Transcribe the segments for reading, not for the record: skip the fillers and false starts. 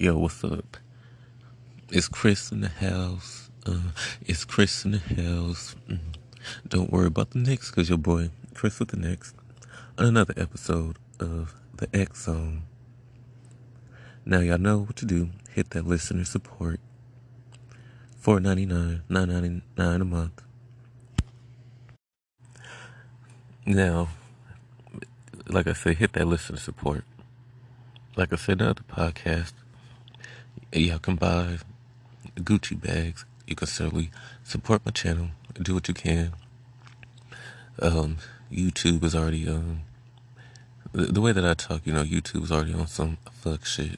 Yo, what's up? It's Chris in the house. It's Chris in the house. Don't worry about the Knicks, cause your boy Chris with the Knicks on another episode of the X Zone. Now y'all know what to do. Hit that listener support. $4.99, $9.99 a month. Now, like I said, hit that listener support. Like I said in the other podcast, y'all can buy Gucci bags. You can certainly support my channel. Do what you can. YouTube is already the way that I talk, YouTube is already on some fuck shit,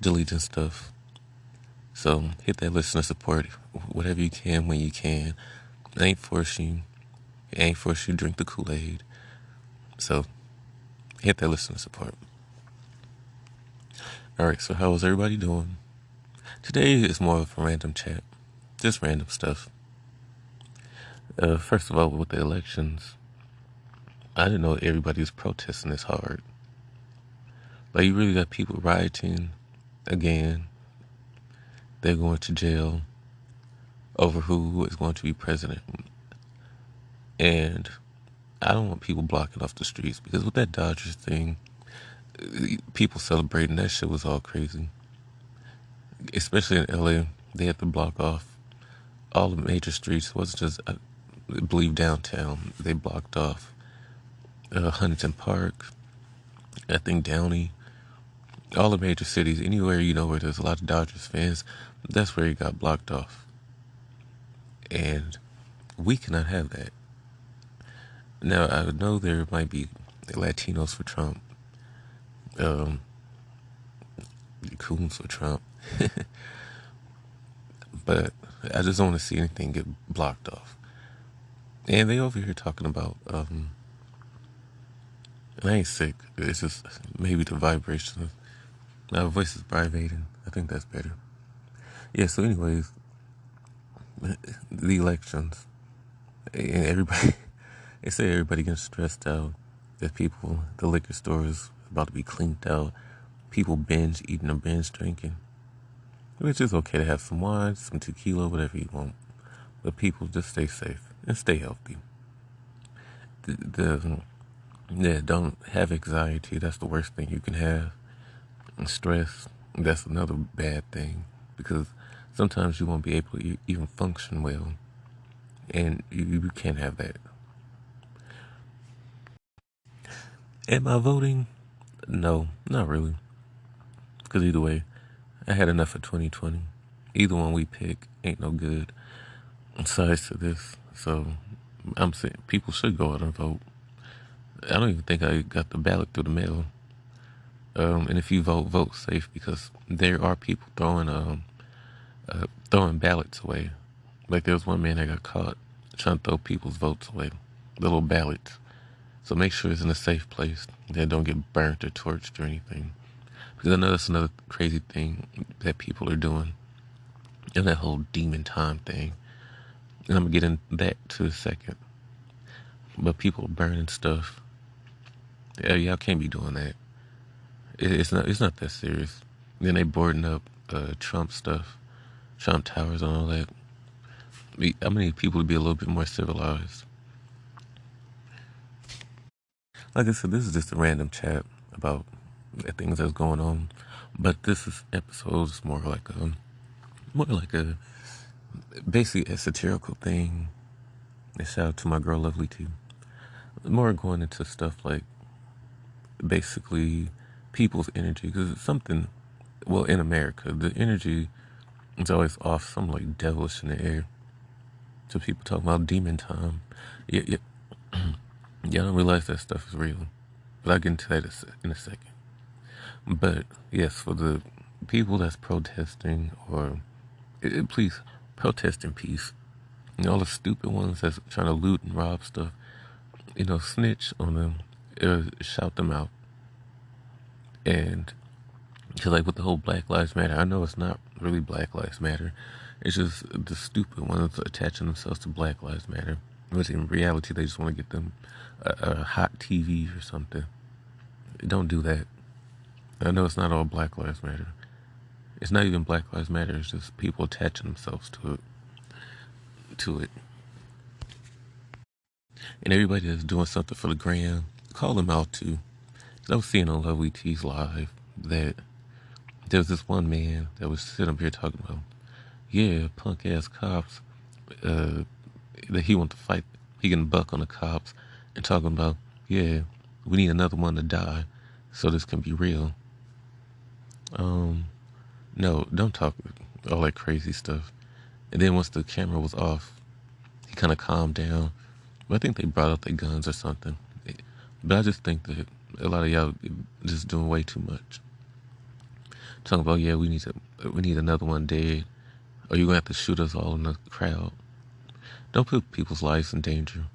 deleting stuff. So hit that listener support, whatever you can when you can. I ain't forcing you to drink the Kool-Aid. So hit that listener support. Alright, so how is everybody doing? Today is more of a random chat. Just random stuff. First of all, with the elections, I didn't know everybody was protesting this hard. Like, you really got people rioting again. They're going to jail over who is going to be president. And I don't want people blocking off the streets, because with that Dodgers thing, people celebrating, that shit was all crazy. Especially in LA, they had to block off all the major streets. It wasn't just, I believe, downtown. They blocked off Huntington Park, I think Downey, all the major cities. Anywhere, where there's a lot of Dodgers fans, that's where it got blocked off. And we cannot have that. Now, I know there might be Latinos for Trump, coons for Trump, but I just don't want to see anything get blocked off. And they over here talking about, and I ain't sick, it's just maybe the vibration. My voice is vibrating. I think that's better. Yeah, so anyways, the elections, and everybody, they say everybody gets stressed out. That the liquor store is about to be cleaned out. People binge eating or binge drinking. Which is okay to have some wine, some tequila, whatever you want. But people, just stay safe and stay healthy. Don't have anxiety. That's the worst thing you can have. And stress, that's another bad thing. Because sometimes you won't be able to even function well. And you can't have that. Am I voting? No, not really. Because either way, I had enough of 2020. Either one we pick ain't no good sides to this. So I'm saying people should go out and vote. I don't even think I got the ballot through the mail. And if you vote safe, because there are people throwing ballots away. Like, there was one man that got caught trying to throw people's votes away, the little ballots. So make sure it's in a safe place. They don't get burnt or torched or anything. Because I know that's another crazy thing that people are doing. And that whole demon time thing. And I'm going to get into that to a second. But people burning stuff. Yeah, y'all can't be doing that. It's not that serious. Then they boarding up Trump stuff, Trump towers and all that. I need people to be a little bit more civilized. Like I said, this is just a random chat about the things that's going on. But this episode is more like a basically satirical thing. And shout out to my girl Lovely too. More going into stuff like basically people's energy, because it's something. Well, in America, the energy is always off, some like devilish in the air. So people talking about demon time. Yeah, y'all don't realize that stuff is real. But I'll get into that in a second. But yes, for the people that's protesting, or please protest in peace. All the stupid ones that's trying to loot and rob stuff, snitch on them, shout them out. And because, like, with the whole Black Lives Matter, I know it's not really Black Lives Matter. It's just the stupid ones attaching themselves to Black Lives Matter. But in reality, they just want to get them a hot TV or something. Don't do that. I know it's not all Black Lives Matter. It's not even Black Lives Matter. It's just people attaching themselves to it. To it. And everybody that's doing something for the gram, call them out too. 'Cause I was seeing on Lovely T's live that there was this one man that was sitting up here talking about, yeah, punk ass cops, uh, that he want to fight. He can buck on the cops and talking about, yeah, we need another one to die so this can be real. No, don't talk all that crazy stuff. And then once the camera was off, he kind of calmed down. But I think they brought out their guns or something. But I just think that a lot of y'all just doing way too much. Talking about, yeah, we need another one dead, or you're gonna have to shoot us all in the crowd. Don't put people's lives in danger.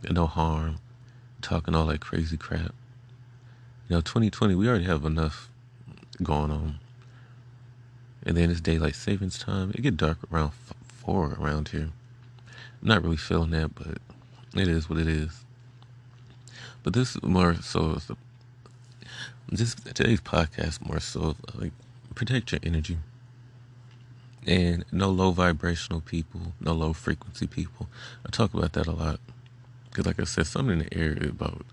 And no harm. Talking all that crazy crap. 2020, we already have enough going on. And then it's daylight savings time. It get dark around 4 around here. I'm not really feeling that, but it is what it is. But this more so, today's podcast more so like protect your energy. And no low vibrational people, no low frequency people. I talk about that a lot. Because like I said, something in the air about,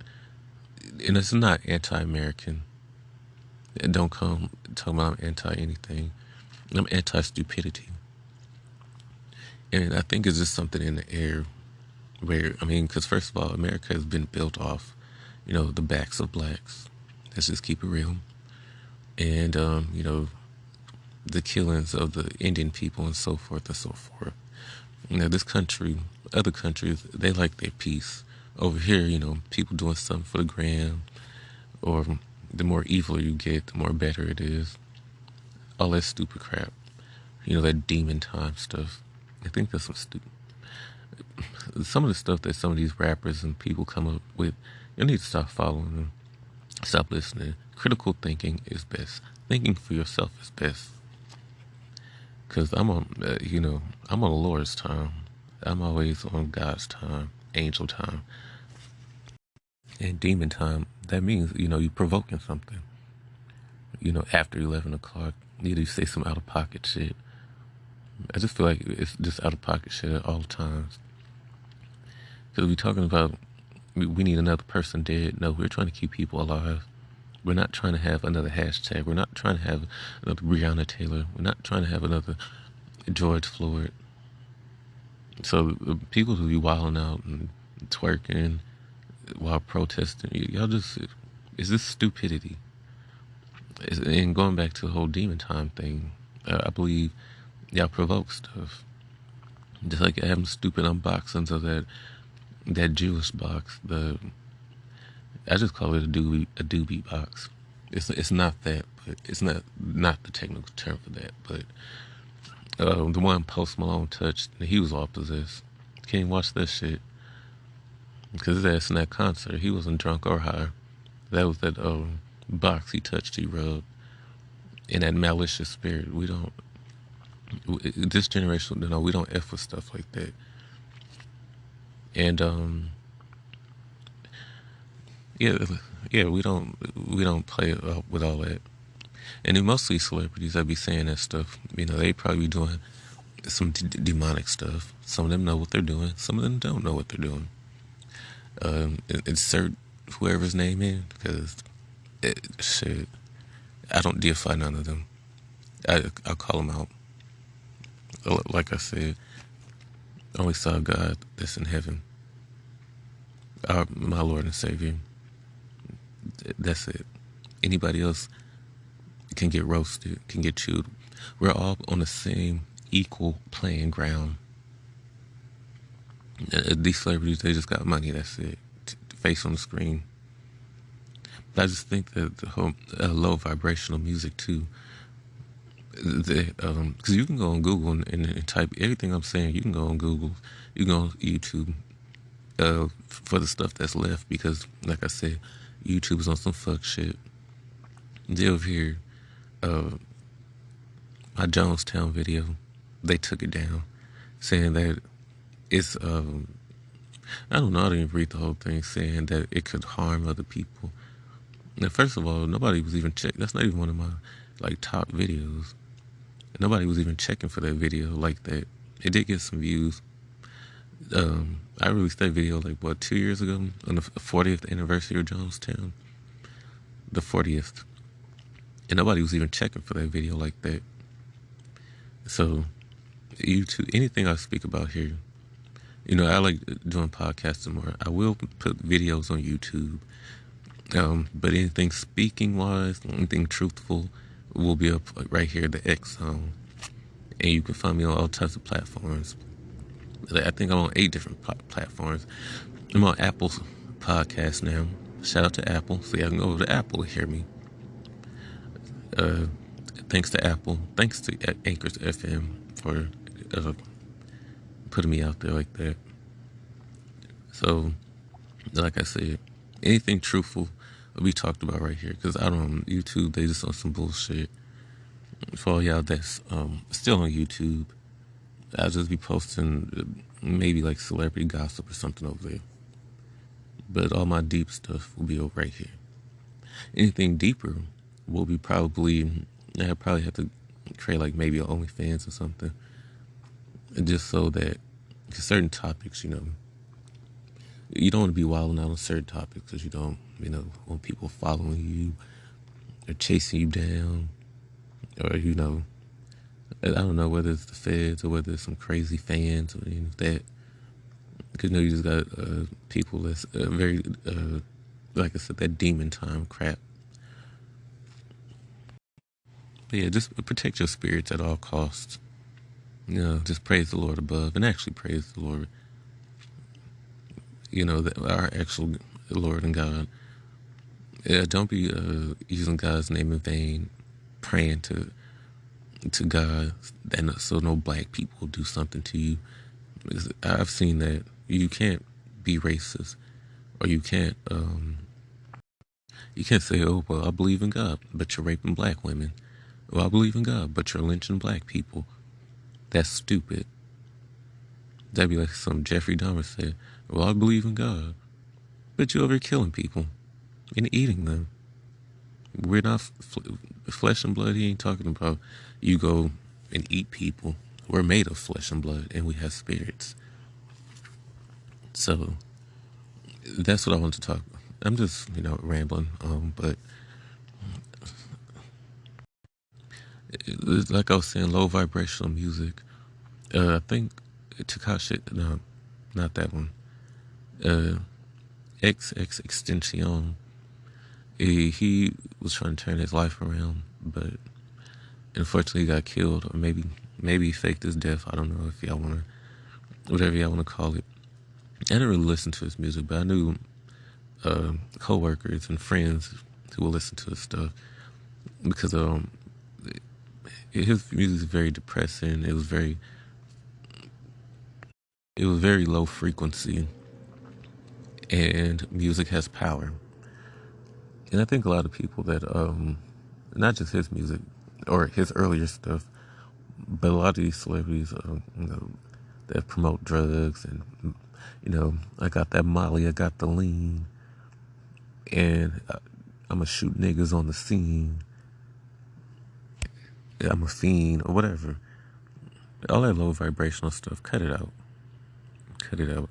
and it's not anti-American. And don't come talking about I'm anti-anything. I'm anti-stupidity. And I think it's just something in the air where, because first of all, America has been built off, the backs of blacks. Let's just keep it real. And, the killings of the Indian people and so forth and so forth. This country, other countries, they like their peace. Over here, people doing something for the gram, or the more evil you get, the more better it is. All that stupid crap. That demon time stuff. I think that's some of the stuff that some of these rappers and people come up with, you need to stop following them. Stop listening. Critical thinking is best. Thinking for yourself is best. Because I'm on the Lord's time. I'm always on God's time, angel time. And demon time, that means, you're provoking something. After 11 o'clock, you say some out-of-pocket shit. I just feel like it's just out-of-pocket shit at all times. Because we're talking about, we need another person dead. No, we're trying to keep people alive. We're not trying to have another hashtag. We're not trying to have another Breonna Taylor. We're not trying to have another George Floyd. So the people who be wilding out and twerking while protesting, y'all just, it's this stupidity. And going back to the whole demon time thing, I believe y'all provoke stuff. Just like having stupid unboxings of that Jewish box. I just call it a doobie box. It's not that, but it's not the technical term for that. But the one Post Malone touched, he was all possessed. Can't watch that shit because his ass in that concert, he wasn't drunk or high. That was that box he touched, he rubbed. In that malicious spirit, we don't. This generation, we don't f with stuff like that. And yeah, we don't play with all that. And then mostly celebrities that be saying that stuff, they probably be doing some demonic stuff. Some of them know what they're doing. Some of them don't know what they're doing. Insert whoever's name in, because shit, I don't deify none of them. I'll call them out. Like I said, I only saw God that's in heaven, my Lord and Savior. That's it. Anybody else can get roasted, can get chewed. We're all on the same equal playing ground. These celebrities, they just got money, that's it. Face on the screen. But I just think that the whole low vibrational music too, because you can go on Google and type everything I'm saying. You can go on Google, you can go on YouTube for the stuff that's left, because like I said, YouTube is on some fuck shit. They over here, my Jonestown video, they took it down, saying that it's I don't know, I didn't even read the whole thing, saying that it could harm other people. Now, first of all, nobody was even checked. That's not even one of my top videos. Nobody was even checking for that video like that. It did get some views. I released that video like what 2 years ago on the 40th anniversary of Jonestown, the 40th, and nobody was even checking for that video like that. So YouTube, anything I speak about here, I like doing podcasting more. I will put videos on YouTube, but anything speaking wise, anything truthful, will be up right here, the X Zone, and you can find me on all types of platforms. I think I'm on 8 different platforms. I'm on Apple's podcast now. Shout out to Apple. So y'all can go over to Apple to hear me. Thanks to Apple. Thanks to Anchors FM for putting me out there like that. So, like I said, anything truthful will be talked about right here. Because I don't, YouTube, they just on some bullshit. For all y'all that's still on YouTube, I'll just be posting maybe like celebrity gossip or something over there. But all my deep stuff will be over right here. Anything deeper will be I probably have to create like maybe an OnlyFans or something. And just so that certain topics, you don't want to be wilding out on certain topics because you don't, want people following you or chasing you down or, I don't know whether it's the feds or whether it's some crazy fans or any of that. Because, you just got people that's very, like I said, that demon time crap. But yeah, just protect your spirits at all costs. Just praise the Lord above and actually praise the Lord. Our actual Lord and God. Don't be using God's name in vain, praying to God, and so no black people do something to you. Because I've seen that you can't be racist, or you can't say, oh well, I believe in God, but you're raping black women. Well, I believe in God, but you're lynching black people. That's stupid. That'd be like some Jeffrey Dahmer said. Well, I believe in God, but you're over here killing people and eating them. We're not flesh and blood. He ain't talking about you go and eat people. We're made of flesh and blood, and we have spirits. So that's what I want to talk about. I'm just, rambling. But like I was saying, low vibrational music. I think Tekashi, no, not that one. XX Extension. He was trying to turn his life around, but unfortunately he got killed, or maybe he faked his death. I don't know if y'all want to, whatever y'all want to call it. I didn't really listen to his music, but I knew co-workers and friends who would listen to his stuff because his music is very depressing. It was very low frequency, and music has power. And I think a lot of people that, not just his music or his earlier stuff, but a lot of these celebrities, that promote drugs and, I got that Molly, I got the lean, and I'm gonna shoot niggas on the scene. I'm a fiend or whatever. All that low vibrational stuff, cut it out. Cut it out.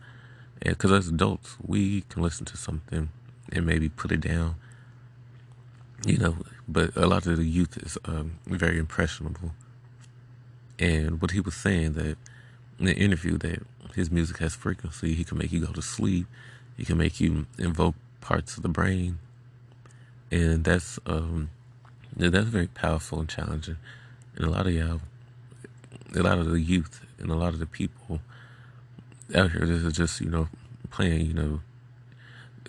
And because as adults, we can listen to something and maybe put it down. But a lot of the youth is very impressionable. And what he was saying that in the interview that his music has frequency, he can make you go to sleep, he can make you invoke parts of the brain, and that's very powerful and challenging. And a lot of the youth and a lot of the people out here, this is just playing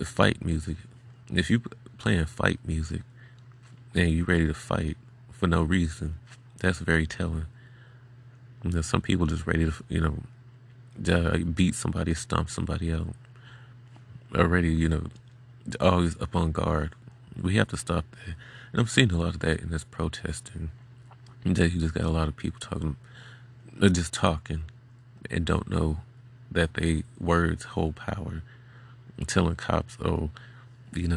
fight music. If you playing fight music and you ready to fight for no reason, that's very telling. Some people just ready to beat somebody, stomp somebody out. Already, always up on guard. We have to stop that. And I'm seeing a lot of that in this protesting. That you just got a lot of people just talking and don't know that they words hold power. And telling cops, oh, we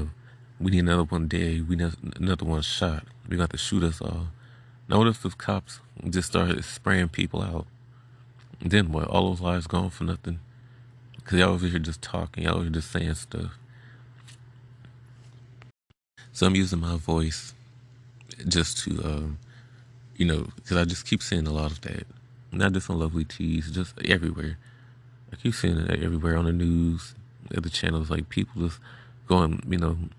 need another one dead, we need another one shot. We got to shoot us all. Now, what if the cops just started spraying people out? Then what? All those lives gone for nothing? Because y'all over here just talking, y'all over here just saying stuff. So I'm using my voice just to, because I just keep seeing a lot of that. Not just on Lovely Teas, just everywhere. I keep seeing it everywhere on the news, other channels, like people just going,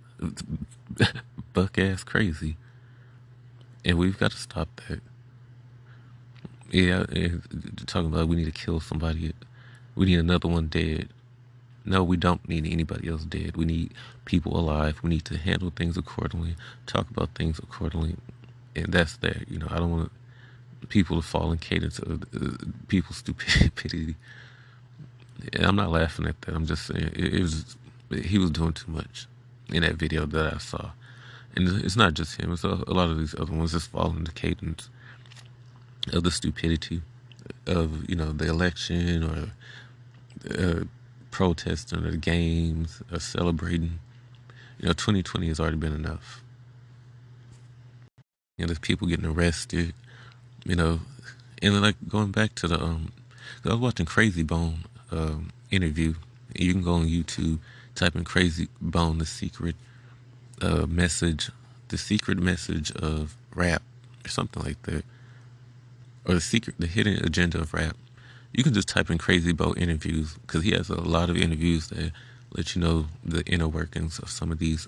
buck ass crazy. And we've got to stop that. Yeah, talking about we need to kill somebody. We need another one dead. No, we don't need anybody else dead. We need people alive. We need to handle things accordingly, talk about things accordingly. And that's that. I don't want people to fall in cadence of people's stupidity. And I'm not laughing at that. I'm just saying he was doing too much in that video that I saw. And it's not just him. It's a lot of these other ones just fall into cadence of the stupidity of the election or protesting or the games or celebrating. 2020 has already been enough. There's people getting arrested. And like going back to I was watching Crazy Bone interview. You can go on YouTube, type in Crazy Bone, the secret message of rap, or something like that, or the hidden agenda of rap. You can just type in Crazy Bone interviews because he has a lot of interviews that let you know the inner workings of some of these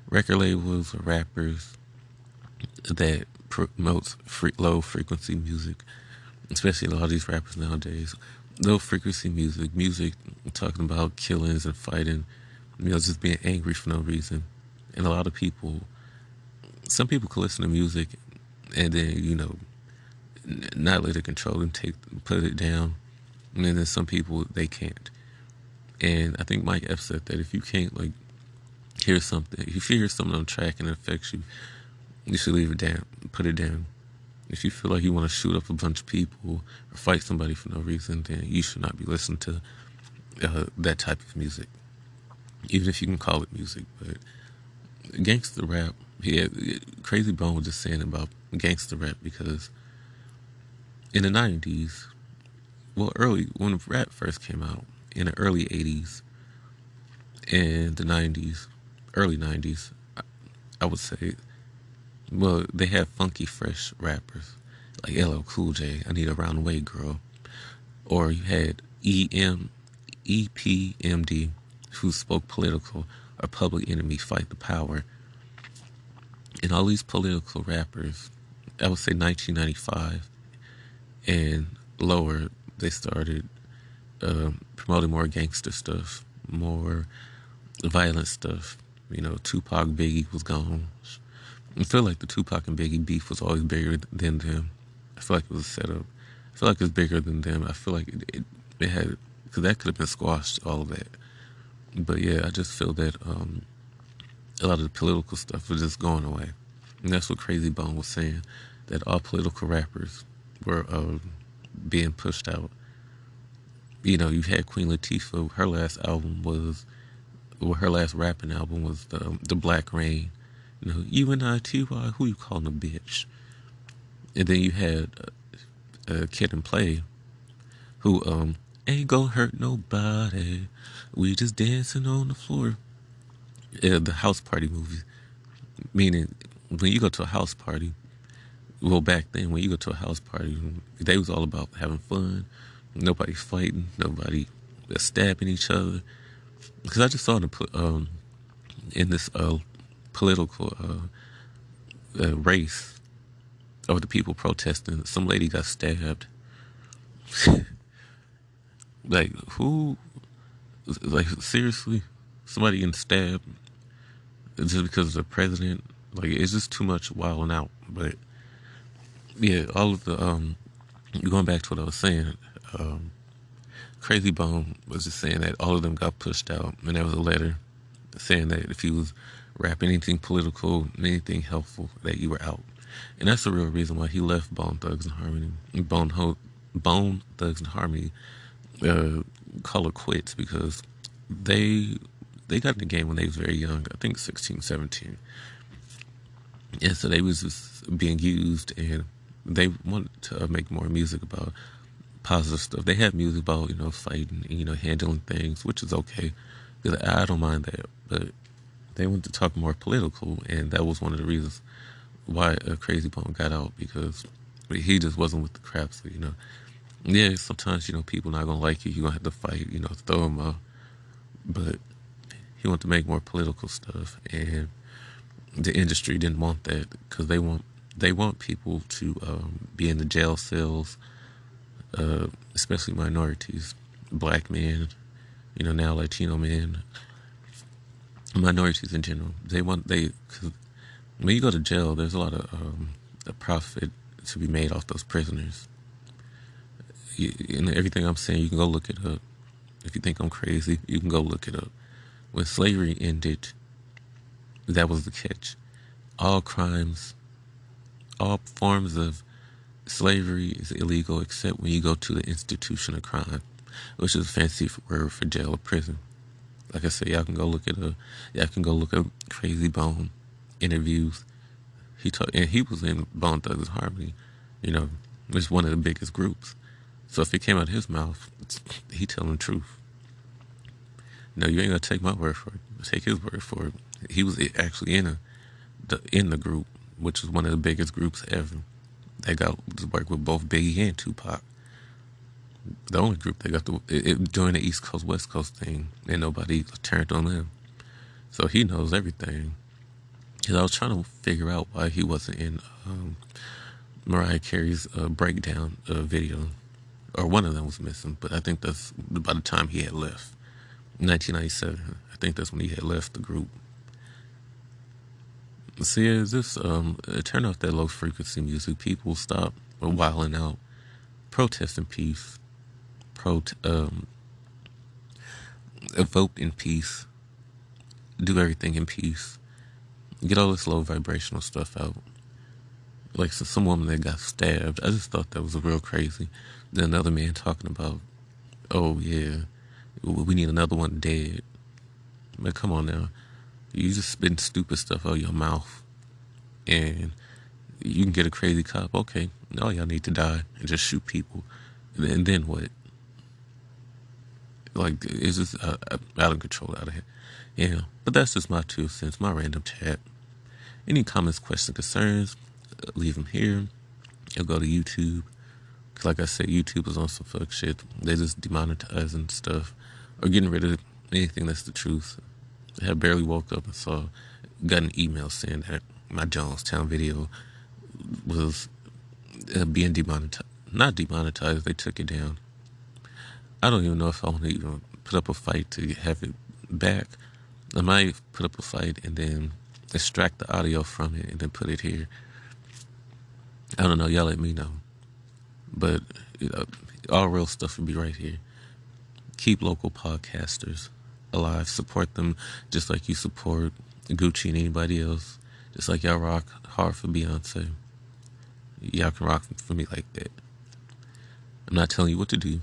record labels or rappers that promotes low frequency music, especially a lot of these rappers nowadays. Low frequency music talking about killings and fighting, just being angry for no reason. And a lot of people, some people can listen to music and then, not let it control them, put it down. And then there's some people, they can't. And I think Mike F said that if you can't hear something, if you hear something on track and it affects you, you should leave it down, put it down. If you feel like you want to shoot up a bunch of people or fight somebody for no reason, then you should not be listening to that type of music, even if you can call it music. But gangster rap, Crazy Bone was just saying about gangster rap because in the 90s, when rap first came out, in the early 80s and the 90s, early 90s, I would say, well, they had funky, fresh rappers like LL Cool J, I Need a Round-Way Girl. Or you had EPMD, who spoke political, or Public Enemy, Fight the Power. And all these political rappers, I would say 1995 and lower, they started promoting more gangster stuff, more violent stuff. Tupac, Biggie was gone. I feel like the Tupac and Biggie beef was always bigger than them. I feel like it was a setup. I feel like it's bigger than them. I feel like it had, because that could have been squashed, all of that. But yeah, I just feel that a lot of the political stuff was just going away. And that's what Crazy Bone was saying, that all political rappers were being pushed out. You had Queen Latifah, her last rapping album was the Black Rain. UNITY, who you calling a bitch? And then you had Kid and Play, who ain't gonna hurt nobody. We just dancing on the floor. The House Party movie, meaning when you go to a house party. Well, back then when you go to a house party, they was all about having fun. Nobody's fighting. Nobody stabbing each other. Because I just saw in this political race of the people protesting, some lady got stabbed. Like, who? Like, seriously? Somebody getting stabbed just because of the president? Like, it's just too much wilding out. But, yeah, all of the, going back to what I was saying, Crazy Bone was just saying that all of them got pushed out. And there was a letter saying that if you was rapping anything political, anything helpful, that you were out. And that's the real reason why he left Bone Thugs and Harmony. Bone Thugs and Harmony call it quits because they got in the game when they was very young. I think 16, 17. And so they was just being used, and they wanted to make more music about positive stuff. They had music about, fighting, handling things, which is okay, because I don't mind that. But they wanted to talk more political, and that was one of the reasons why Crazy Bone got out, because he just wasn't with the crap. So, yeah, sometimes, people not going to like you. You're going to have to fight, throw them out. But he wanted to make more political stuff, and the industry didn't want that, because they want people to be in the jail cells, especially minorities, black men, now Latino men, minorities in general. Cause when you go to jail, there's a lot of a profit to be made off those prisoners. And everything I'm saying, you can go look it up. If you think I'm crazy, you can go look it up. When slavery ended, that was the catch. All crimes, all forms of slavery is illegal except when you go to the institution of crime, which is a fancy word for jail or prison. Like I said, y'all can go look at y'all can go look up Crazy Bone interviews. And he was in Bone Thugs Harmony, it's one of the biggest groups. So if it came out of his mouth, he telling the truth. No, you ain't gonna take my word for it. Take his word for it. He was actually in the group, which was one of the biggest groups ever. They got to work with both Biggie and Tupac. The only group they got to during the East Coast West Coast thing, and nobody turned on them. So he knows everything. Because I was trying to figure out why he wasn't in Mariah Carey's breakdown video, or one of them was missing. But I think that's by the time he had left, 1997. I think that's when he had left the group. See, is this turn off that low frequency music? People stop wilding out, protest in peace, vote in peace, do everything in peace, get all this low vibrational stuff out. Like some woman that got stabbed, I just thought that was real crazy. Then another man talking about, oh yeah, we need another one dead. Man, come on now. You just spitting stupid stuff out of your mouth, and you can get a crazy cop. Okay, all y'all need to die and just shoot people, and then what? Like, it's just out of control out of here. Yeah, but that's just my 2 cents, my random chat. Any comments, questions, concerns, leave them here. You'll go to YouTube. Cause like I said, YouTube is on some fuck shit. They just demonetizing stuff or getting rid of anything that's the truth. I barely woke up and got an email saying that my Jonestown video was being demonetized. Not demonetized, they took it down. I don't even know if I want to even put up a fight to have it back. I might put up a fight and then extract the audio from it and then put it here. I don't know. Y'all let me know. But all real stuff will be right here. Keep local podcasters alive. Support them just like you support Gucci and anybody else. Just like y'all rock hard for Beyonce. Y'all can rock for me like that. I'm not telling you what to do.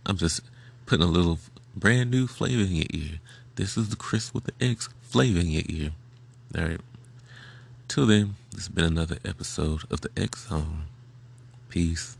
I'm just putting a little brand new flavor in your ear. This is the Chris with the X flavor in your ear. Alright. Till then, this has been another episode of the X Zone. Peace.